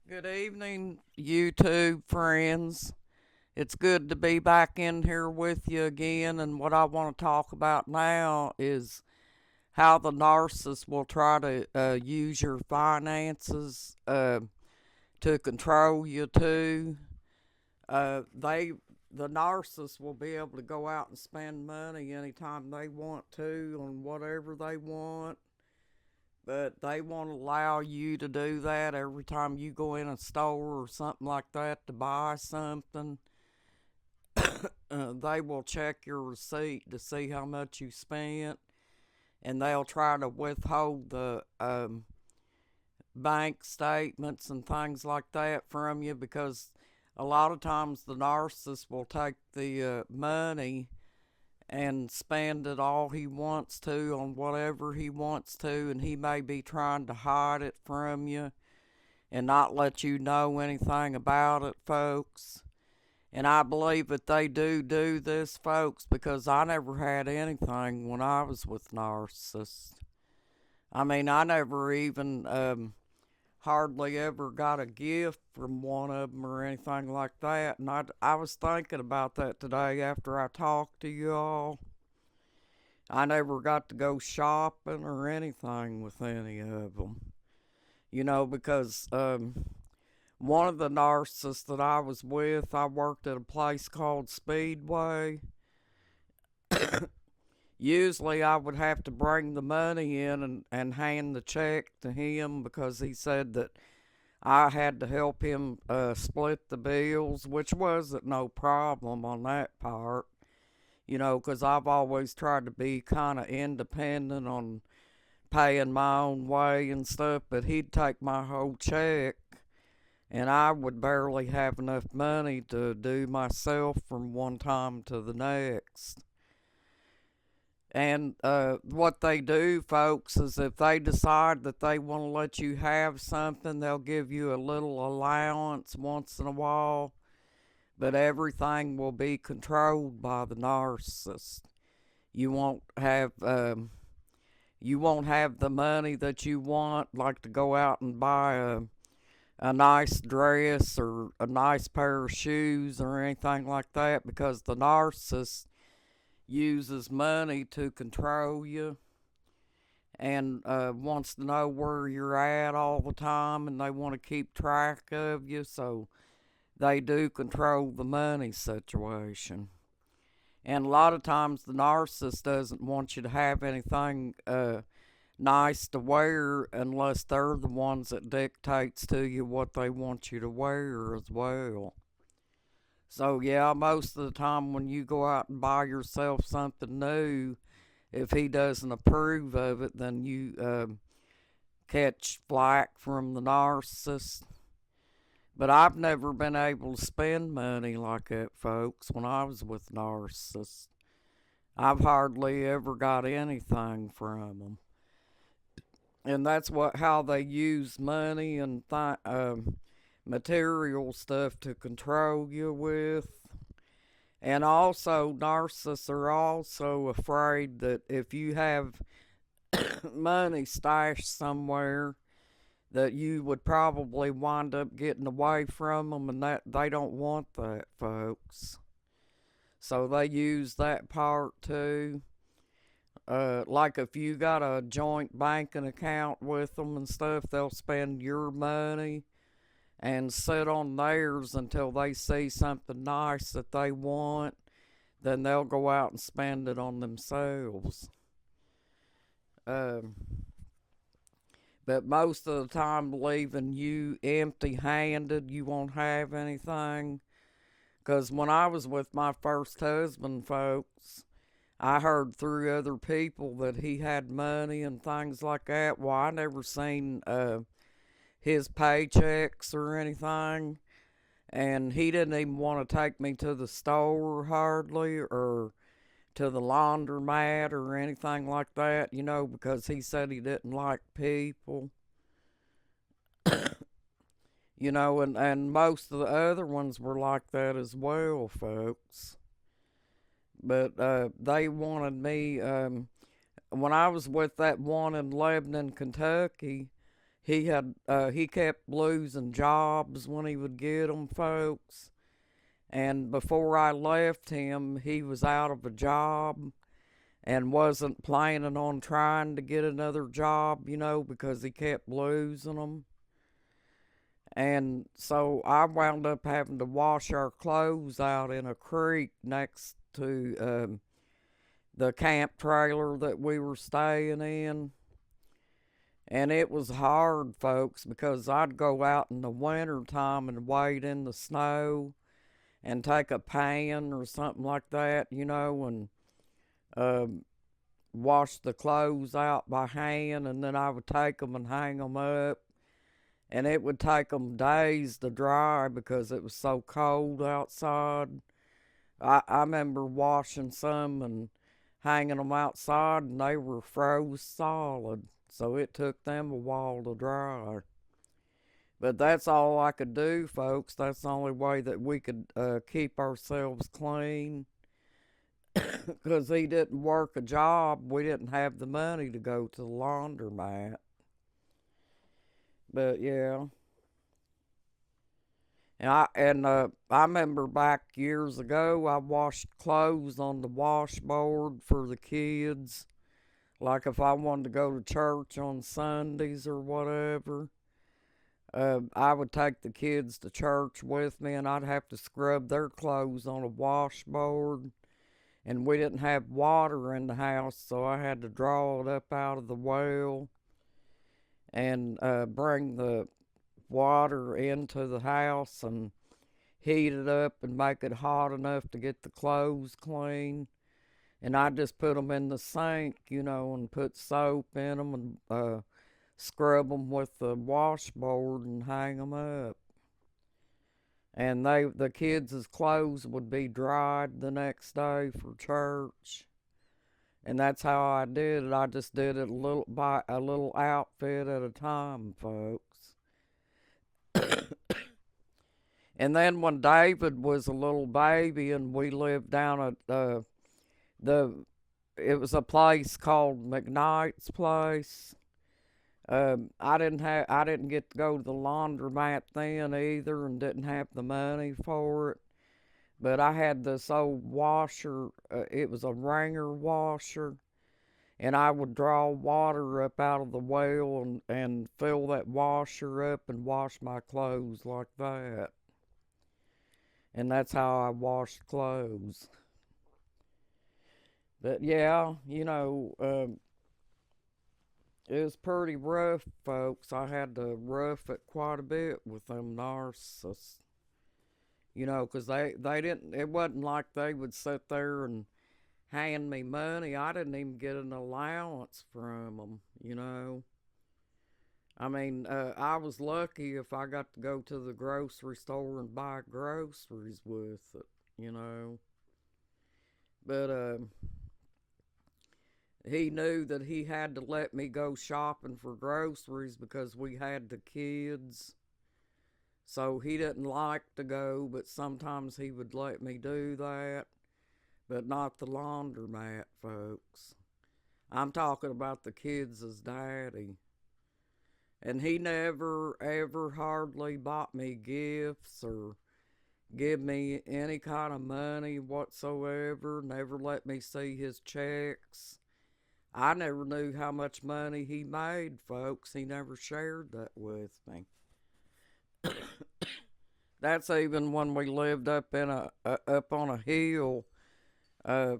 Good evening, YouTube friends. It's good to be back in here with you again. And what I want to talk about now is how the narcissist will try to use your finances to control you too. The narcissist will be able to go out and spend money anytime they want to on whatever they want, but they won't allow you to do that every time you go in a store or something like that to buy something. They will check your receipt to see how much you spent, and they'll try to withhold the bank statements and things like that from you, because a lot of times the narcissist will take the money and spend it all he wants to on whatever he wants to, and he may be trying to hide it from you and not let you know anything about it, folks. And I believe that they do this, folks, because I never had anything when I was with narcissists. I mean, I never even hardly ever got a gift from one of them or anything like that. And I was thinking about that today after I talked to you all. I never got to go shopping or anything with any of them. Because one of the narcissists that I was with, I worked at a place called Speedway. Usually I would have to bring the money in and hand the check to him, because he said that I had to help him split the bills, which wasn't no problem on that part. Because I've always tried to be kind of independent on paying my own way and stuff, but he'd take my whole check, and I would barely have enough money to do myself from one time to the next. And what they do, folks, is if they decide that they want to let you have something, they'll give you a little allowance once in a while, but everything will be controlled by the narcissist. You won't have you won't have the money that you want, like to go out and buy a nice dress or a nice pair of shoes or anything like that, because the narcissist uses money to control you and wants to know where you're at all the time, and they want to keep track of you, so they do control the money situation. And a lot of times the narcissist doesn't want you to have anything nice to wear unless they're the ones that dictates to you what they want you to wear as well. So yeah, most of the time when you go out and buy yourself something new, if he doesn't approve of it, then you catch flack from the narcissist. But I've never been able to spend money like that, folks, when I was with narcissists. I've hardly ever got anything from them. And that's how they use money and material stuff to control you with. And also, narcissists are also afraid that if you have money stashed somewhere, that you would probably wind up getting away from them, and that they don't want that, folks. So they use that part too. Like if you got a joint banking account with them and stuff, they'll spend your money and sit on theirs until they see something nice that they want. Then they'll go out and spend it on themselves. Um, but most of the time, leaving you empty handed, you won't have anything. Because when I was with my first husband, folks, I heard through other people that he had money and things like that. Well, I never seen his paychecks or anything, and he didn't even want to take me to the store hardly, or to the laundromat or anything like that, because he said he didn't like people. And most of the other ones were like that as well, folks. But they wanted me, when I was with that one in Lebanon, Kentucky, he kept losing jobs when he would get them, folks. And before I left him, he was out of a job and wasn't planning on trying to get another job, because he kept losing them. And so I wound up having to wash our clothes out in a creek next to the camp trailer that we were staying in. And it was hard, folks, because I'd go out in the winter time and wade in the snow and take a pan or something like that, and uh, wash the clothes out by hand, and then I would take them and hang them up. And it would take them days to dry because it was so cold outside. I remember washing some and hanging them outside, and they were froze solid. So it took them a while to dry. But that's all I could do, folks. That's the only way that we could keep ourselves clean. Because he didn't work a job, we didn't have the money to go to the laundromat. But yeah. And I remember back years ago, I washed clothes on the washboard for the kids. Like if I wanted to go to church on Sundays or whatever, I would take the kids to church with me, and I'd have to scrub their clothes on a washboard. And we didn't have water in the house, so I had to draw it up out of the well and bring the water into the house and heat it up and make it hot enough to get the clothes clean. And I just put them in the sink, and put soap in them and scrub them with the washboard and hang them up. And the kids' clothes would be dried the next day for church. And that's how I did it. I just did it by a little outfit at a time, folks. And then when David was a little baby and we lived down at it was a place called McKnight's Place. I didn't get to go to the laundromat then either, and didn't have the money for it. But I had this old washer. It was a wringer washer, and I would draw water up out of the well and fill that washer up and wash my clothes like that. And that's how I washed clothes. But yeah, it was pretty rough, folks. I had to rough it quite a bit with them narcissists. Because they didn't, it wasn't like they would sit there and hand me money. I didn't even get an allowance from them. I mean, I was lucky if I got to go to the grocery store and buy groceries with it. But he knew that he had to let me go shopping for groceries because we had the kids. So he didn't like to go, but sometimes he would let me do that. But not the laundromat, folks. I'm talking about the kids' daddy. And he never, ever hardly bought me gifts or give me any kind of money whatsoever. Never let me see his checks. I never knew how much money he made, folks. He never shared that with me. That's even when we lived up up on a hill, uh,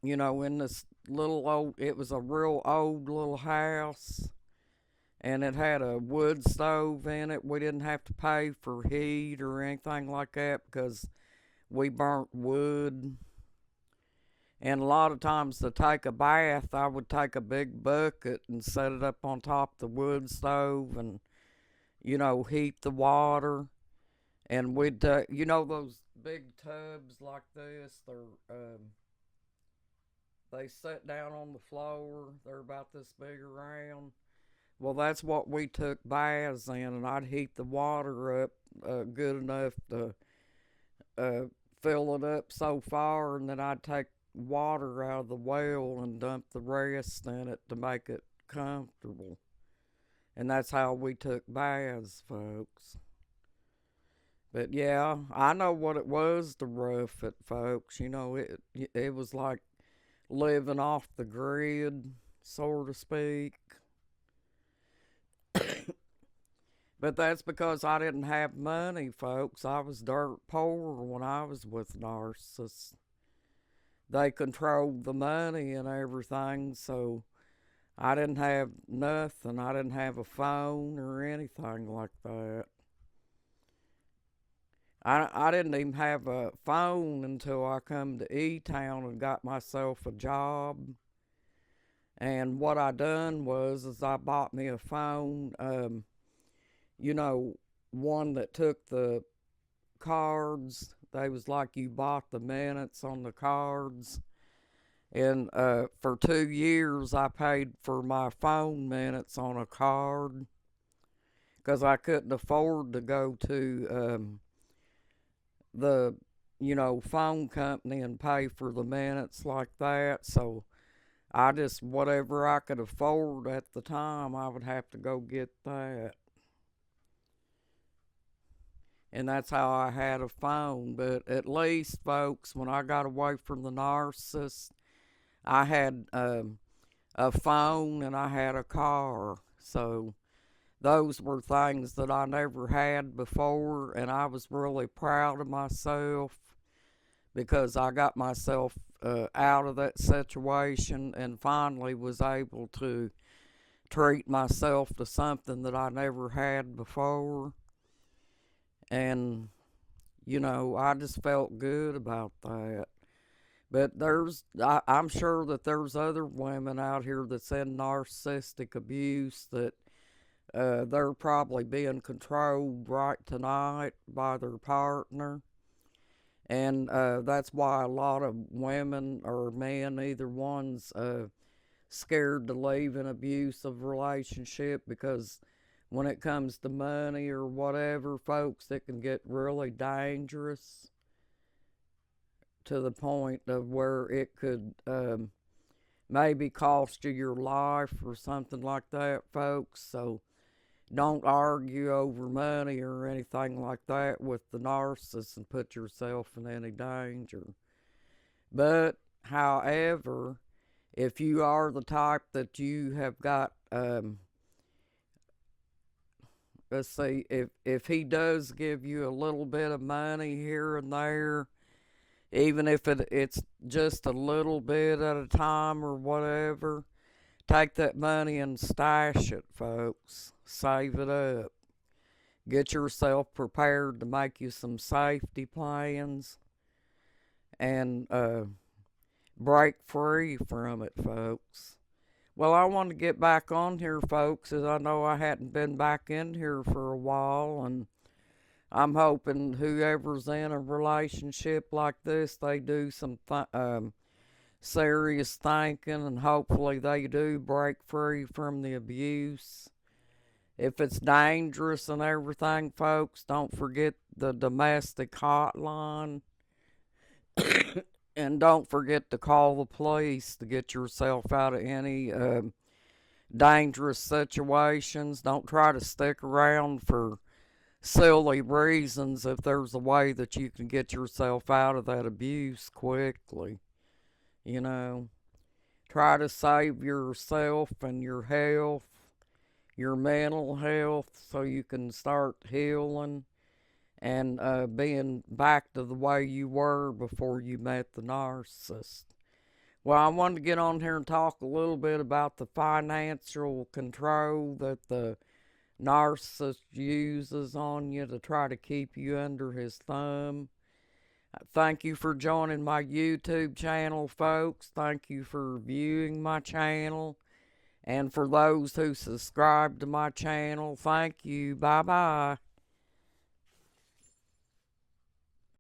in this little old. It was a real old little house, and it had a wood stove in it. We didn't have to pay for heat or anything like that because we burnt wood. And a lot of times to take a bath, I would take a big bucket and set it up on top of the wood stove and, heat the water. And we'd, those big tubs like this, they sit down on the floor. They're about this big around. Well, that's what we took baths in, and I'd heat the water up good enough to fill it up so far, and then I'd take water out of the well and dump the rest in it to make it comfortable. And that's how we took baths, folks. But yeah, I know what it was to rough it, folks. It was like living off the grid, so to speak. But that's because I didn't have money, folks. I was dirt poor when I was with narcissists. They controlled the money and everything, so I didn't have nothing. I didn't have a phone or anything like that. I didn't even have a phone until I come to E-Town and got myself a job. And what I done was is I bought me a phone, you know, one that took the cards. They was like you bought the minutes on the cards. And for 2 years, I paid for my phone minutes on a card because I couldn't afford to go to the, phone company and pay for the minutes like that. So I just, whatever I could afford at the time, I would have to go get that. And that's how I had a phone. But at least, folks, when I got away from the narcissist, I had a phone and I had a car. So those were things that I never had before, and I was really proud of myself because I got myself out of that situation and finally was able to treat myself to something that I never had before. And, I just felt good about that. But I'm sure that there's other women out here that's in narcissistic abuse that they're probably being controlled right tonight by their partner. And that's why a lot of women or men, either one's scared to leave an abusive relationship because when it comes to money or whatever, folks, it can get really dangerous to the point of where it could maybe cost you your life or something like that, folks. So don't argue over money or anything like that with the narcissist and put yourself in any danger. But, however, if you are the type that you have got, let's see, if he does give you a little bit of money here and there, even if it's just a little bit at a time or whatever, take that money and stash it, folks. Save it up. Get yourself prepared to make you some safety plans and break free from it, folks. Well, I want to get back on here, folks, as I know I hadn't been back in here for a while, and I'm hoping whoever's in a relationship like this, they do some serious thinking, and hopefully they do break free from the abuse. If it's dangerous and everything, folks, don't forget the domestic hotline. And don't forget to call the police to get yourself out of any dangerous situations. Don't try to stick around for silly reasons if there's a way that you can get yourself out of that abuse quickly. You know, try to save yourself and your health, your mental health, so you can start healing and being back to the way you were before you met the narcissist. Well, I wanted to get on here and talk a little bit about the financial control that the narcissist uses on you to try to keep you under his thumb. Thank you for joining my YouTube channel, folks. Thank you for viewing my channel. And for those who subscribe to my channel, thank you. Bye-bye.